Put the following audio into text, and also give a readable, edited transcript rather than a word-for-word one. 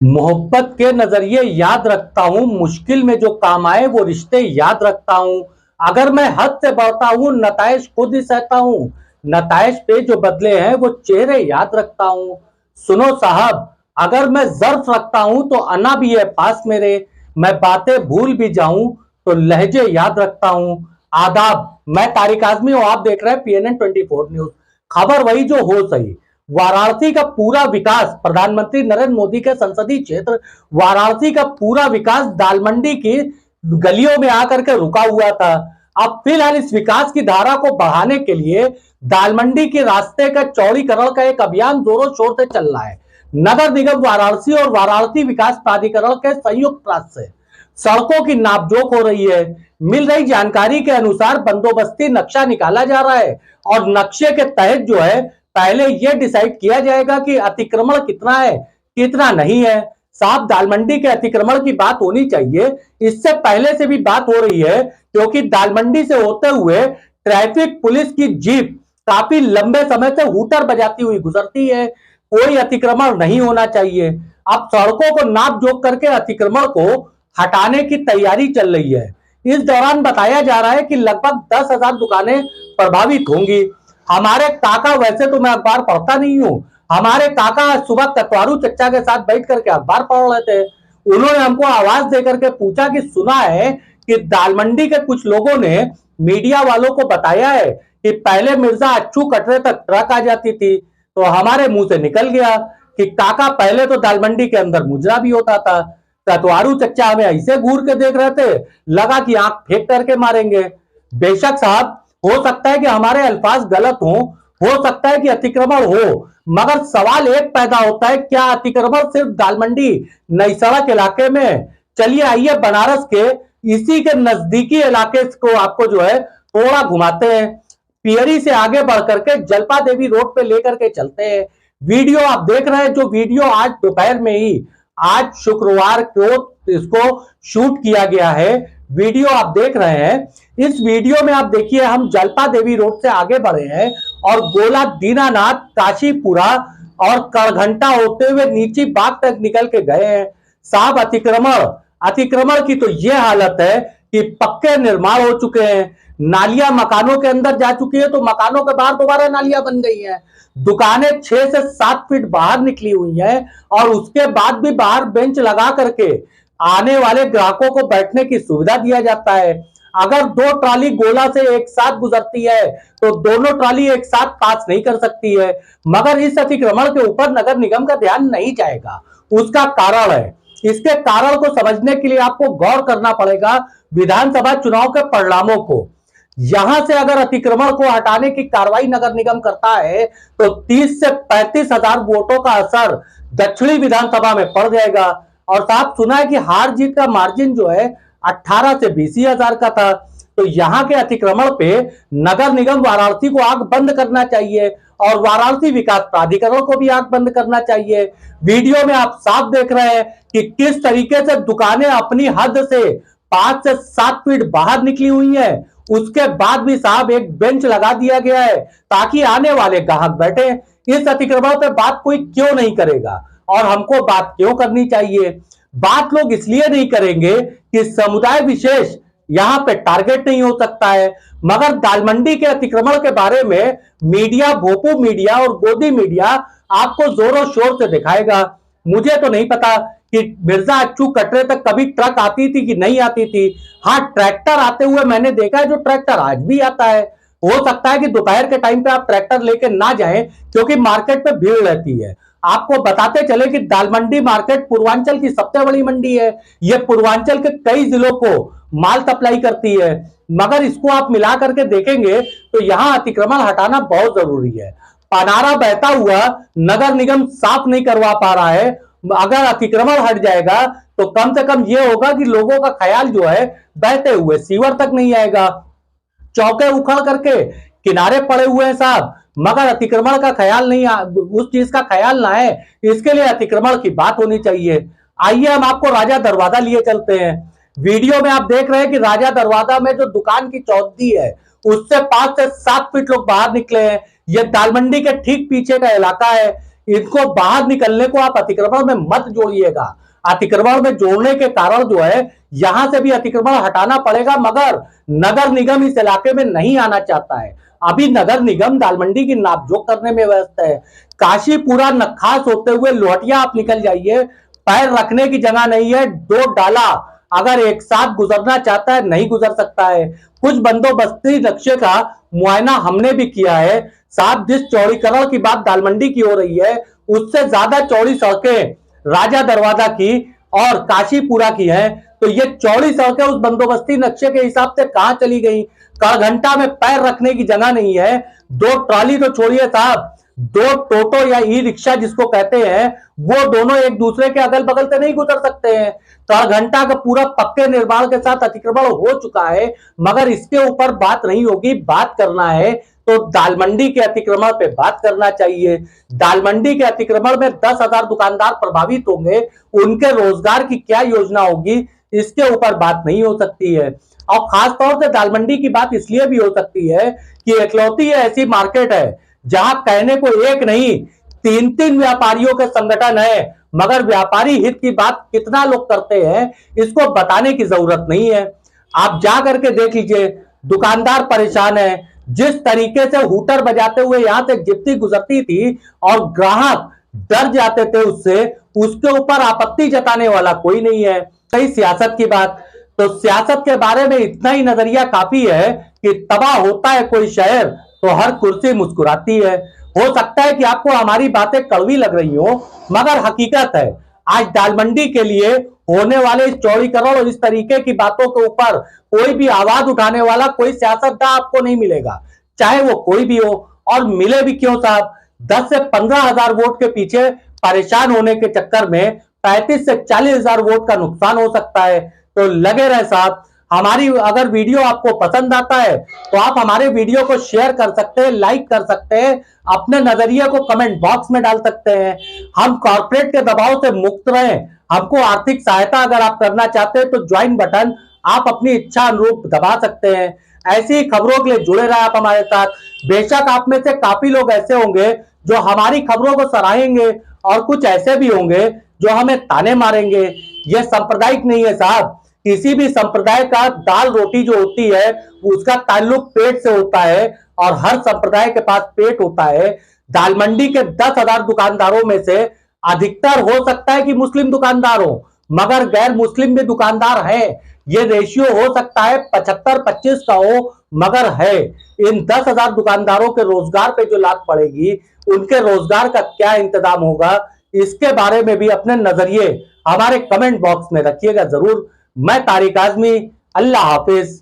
मोहब्बत के नजरिए याद रखता हूँ, मुश्किल में जो काम आए वो रिश्ते याद रखता हूँ। अगर मैं हद से बढ़ता हूँ, नताइज खुद ही सहता हूँ। नताइज पे जो बदले हैं वो चेहरे याद रखता हूँ। सुनो साहब, अगर मैं ज़र्फ रखता हूँ तो अना भी है पास मेरे। मैं बातें भूल भी जाऊं तो लहजे याद रखता हूँ। आदाब, मैं तारिक आजमी हूँ, आप देख रहे हैं PNN 24 न्यूज। खबर वही जो हो सही। वाराणसी का पूरा विकास, प्रधानमंत्री नरेंद्र मोदी के संसदीय क्षेत्र वाराणसी का पूरा विकास दालमंडी की गलियों में आकर के रुका हुआ था। अब फिलहाल इस विकास की धारा को बढ़ाने के लिए दालमंडी के रास्ते का चौड़ीकरण का एक अभियान जोरों शोर से चल रहा है। नगर निगम वाराणसी और वाराणसी विकास प्राधिकरण के संयुक्त प्रयास से सड़कों की नापजोक हो रही है। मिल रही जानकारी के अनुसार बंदोबस्ती नक्शा निकाला जा रहा है और नक्शे के तहत जो है पहले यह डिसाइड किया जाएगा कि अतिक्रमण कितना है, कितना नहीं है। साफ दालमंडी के अतिक्रमण की बात होनी चाहिए, इससे पहले से भी बात हो रही है, क्योंकि दालमंडी से होते हुए ट्रैफिक पुलिस की जीप काफी लंबे समय से हूटर बजाती हुई गुजरती है। कोई अतिक्रमण नहीं होना चाहिए। अब सड़कों को नाप जोक करके अतिक्रमण को हटाने की तैयारी चल रही है। इस दौरान बताया जा रहा है कि लगभग 10,000 दुकानें प्रभावित होंगी। हमारे काका, वैसे तो मैं अखबार पढ़ता नहीं हूं, हमारे काका सुबह कटवारू चच्चा के साथ बैठ करके अखबार पढ़ रहे थे। उन्होंने हमको आवाज देकर के पूछा कि सुना है कि दालमंडी के कुछ लोगों ने मीडिया वालों को बताया है कि पहले मिर्जा अच्छू कटरे तक ट्रक आ जाती थी। तो हमारे मुंह से निकल गया कि काका, पहले तो दालमंडी के अंदर मुजरा भी होता था। कटवारू चच्चा हमें ऐसे घूर के देख रहे थे, लगा कि आंख फेंक करके मारेंगे। बेशक साहब, हो सकता है कि हमारे अल्फाज गलत हो सकता है कि अतिक्रमण हो, मगर सवाल एक पैदा होता है, क्या अतिक्रमण सिर्फ दालमंडी नई सड़क इलाके में? चलिए आइए बनारस के इसी के नजदीकी इलाके को आपको जो है थोड़ा घुमाते हैं। पियरी से आगे बढ़ करके जलपा देवी रोड पे लेकर के चलते हैं। वीडियो आप देख रहे हैं, जो वीडियो आज दोपहर में ही, आज शुक्रवार को इसको शूट किया गया है, वीडियो आप देख रहे हैं। इस वीडियो में आप देखिए, हम जलपा देवी रोड से आगे बढ़े हैं और गोला दीनानाथ, काशीपुरा और कड़घंटा होते हुए नीचे बाग तक निकल के गए हैं। साहब, अतिक्रमण की तो यह हालत है कि पक्के निर्माण हो चुके हैं, नालियां मकानों के अंदर जा चुकी है, तो मकानों के बाहर दोबारा नालियां बन गई हैं। दुकानें 6 से 7 फीट बाहर निकली हुई हैं और उसके बाद भी बाहर बेंच लगा करके आने वाले ग्राहकों को बैठने की सुविधा दिया जाता है। अगर 2 ट्राली गोला से एक साथ गुजरती है तो दोनों ट्राली एक साथ पास नहीं कर सकती है, मगर इस अतिक्रमण के ऊपर नगर निगम का ध्यान नहीं जाएगा। उसका कारण है, इसके कारण को समझने के लिए आपको गौर करना पड़ेगा विधानसभा चुनाव के परिणामों को। यहां से अगर अतिक्रमण को हटाने की कार्रवाई नगर निगम करता है तो 30 से 35,000 वोटों का असर दक्षिणी विधानसभा में पड़ जाएगा। और साहब, सुना है कि हार जीत का मार्जिन जो है 18 से 20,000 का था। तो यहां के अतिक्रमण पे नगर निगम वाराणसी को आंख बंद करना चाहिए और वाराणसी विकास प्राधिकरण को भी आंख बंद करना चाहिए। वीडियो में आप साफ देख रहे हैं कि किस तरीके से दुकानें अपनी हद से 5 से 7 फीट बाहर निकली हुई हैं। उसके बाद भी साहब एक बेंच लगा दिया गया है ताकि आने वाले ग्राहक बैठे। इस अतिक्रमण पे बात कोई क्यों नहीं करेगा और हमको बात क्यों करनी चाहिए? बात लोग इसलिए नहीं करेंगे कि समुदाय विशेष यहां पे टारगेट नहीं हो सकता है, मगर दालमंडी के अतिक्रमण के बारे में मीडिया, भोपू मीडिया और गोदी मीडिया आपको जोरों शोर से दिखाएगा। मुझे तो नहीं पता कि मिर्जा अच्छू कटरे तक कभी ट्रक आती थी कि नहीं आती थी। हाँ, ट्रैक्टर आते हुए मैंने देखा है, जो ट्रैक्टर आज भी आता है। हो सकता है कि दोपहर के टाइम पे आप ट्रैक्टर लेके ना जाएं क्योंकि मार्केट पे भीड़ रहती है। आपको बताते चले कि दालमंडी मार्केट पूर्वांचल की सबसे बड़ी मंडी है। यह पूर्वांचल के कई जिलों को माल सप्लाई करती है, मगर इसको आप मिला करके देखेंगे तो यहां अतिक्रमण हटाना बहुत जरूरी है। पनारा बहता हुआ नगर निगम साफ नहीं करवा पा रहा है। अगर अतिक्रमण हट जाएगा तो कम से कम यह होगा कि लोगों का ख्याल जो है बहते हुए सीवर तक नहीं आएगा। चौके उखड़ करके किनारे पड़े हुए हैं साहब, मगर अतिक्रमण का ख्याल नहीं, उस चीज का ख्याल ना है। इसके लिए अतिक्रमण की बात होनी चाहिए। आइए हम आपको राजा दरवाजा लिए चलते हैं। वीडियो में आप देख रहे हैं कि राजा दरवाजा में जो दुकान की चौधरी है उससे 5 से 7 फीट लोग बाहर निकले हैं। यह दालमंडी के ठीक पीछे का इलाका है। इनको बाहर निकलने को आप अतिक्रमण में मत जोड़िएगा। अतिक्रमण में जोड़ने के कारण जो है यहां से भी अतिक्रमण हटाना पड़ेगा, मगर नगर निगम इस इलाके में नहीं आना चाहता है। अभी नगर निगम दालमंडी की नापजोक करने में व्यस्त है। काशीपुरा नखास होते हुए लोहटिया आप निकल जाइए, पैर रखने की जगह नहीं है। दो डाला अगर एक साथ गुजरना चाहता है नहीं गुजर सकता है। कुछ बंदोबस्ती नक्शे का मुआयना हमने भी किया है साहब। जिस चौड़ीकरण की बात दालमंडी की हो रही है उससे ज्यादा चौड़ी सड़कें राजा दरवाजा की और काशीपुरा की हैं। तो ये चौड़ी सड़कें उस बंदोबस्ती नक्शे के हिसाब से कहां चली गई? करघंटा में पैर रखने की जगह नहीं है। दो ट्रॉली तो छोड़िए साहब, दो टोटो या ई रिक्शा जिसको कहते हैं वो दोनों एक दूसरे के अगल बगल से नहीं गुजर सकते हैं। करघंटा का पूरा पक्के निर्माण के साथ अतिक्रमण हो चुका है, मगर इसके ऊपर बात नहीं होगी। बात करना है तो दालमंडी के अतिक्रमण पे बात करना चाहिए। दालमंडी के अतिक्रमण में 10,000 दुकानदार प्रभावित होंगे, उनके रोजगार की क्या योजना होगी इसके ऊपर बात नहीं हो सकती है। और खासतौर से दालमंडी की बात इसलिए भी हो सकती है कि इकलौती ऐसी मार्केट है जहां कहने को एक नहीं 3-3 व्यापारियों के संगठन है, मगर व्यापारी हित की बात कितना लोग करते हैं इसको बताने की जरूरत नहीं है। आप जा करके देख लीजिए, दुकानदार परेशान है। जिस तरीके से हूटर बजाते हुए यहां से जिप्सी गुजरती थी और ग्राहक डर जाते थे उससे, उसके ऊपर आपत्ति जताने वाला कोई नहीं है। कई सियासत की बात, तो सियासत के बारे में इतना ही नजरिया काफी है कि तबाह होता है कोई शहर तो हर कुर्सी मुस्कुराती है। हो सकता है कि आपको हमारी बातें कड़वी लग रही हो, मगर हकीकत है आज दालमंडी के लिए होने वाले इस चौड़ीकरण और इस तरीके की बातों के ऊपर कोई भी आवाज उठाने वाला कोई सियासतदान आपको नहीं मिलेगा, चाहे वो कोई भी हो। और मिले भी क्यों साहब? 10 से 15,000 वोट के पीछे परेशान होने के चक्कर में 35 से 40,000 वोट का नुकसान हो सकता है। तो लगे रहे साहब। हमारी अगर वीडियो आपको पसंद आता है तो आप हमारे वीडियो को शेयर कर सकते हैं, लाइक कर सकते हैं, अपने नजरिए को कमेंट बॉक्स में डाल सकते हैं। हम कॉर्पोरेट के दबाव से मुक्त रहें। हमको आर्थिक सहायता अगर आप करना चाहते हैं तो ज्वाइन बटन आप अपनी इच्छा अनुरूप दबा सकते हैं। ऐसी ही खबरों के लिए जुड़े रहे आप हमारे साथ। बेशक आप में से काफी लोग ऐसे होंगे जो हमारी खबरों को सराहेंगे और कुछ ऐसे भी होंगे जो हमें ताने मारेंगे। यह सांप्रदायिक नहीं है साहब। किसी भी संप्रदाय का दाल रोटी जो होती है उसका ताल्लुक पेट से होता है और हर संप्रदाय के पास पेट होता है। दालमंडी के 10,000 दुकानदारों में से अधिकतर हो सकता है कि मुस्लिम दुकानदार हो, मगर गैर मुस्लिम भी दुकानदार है। ये रेशियो हो सकता है 75-25 का हो, मगर है। इन 10,000 दुकानदारों के रोजगार पे जो लात पड़ेगी, उनके रोजगार का क्या इंतजाम होगा, इसके बारे में भी अपने नजरिए हमारे कमेंट बॉक्स में रखिएगा जरूर। मैं तारिक आजमी, अल्लाह हाफिज।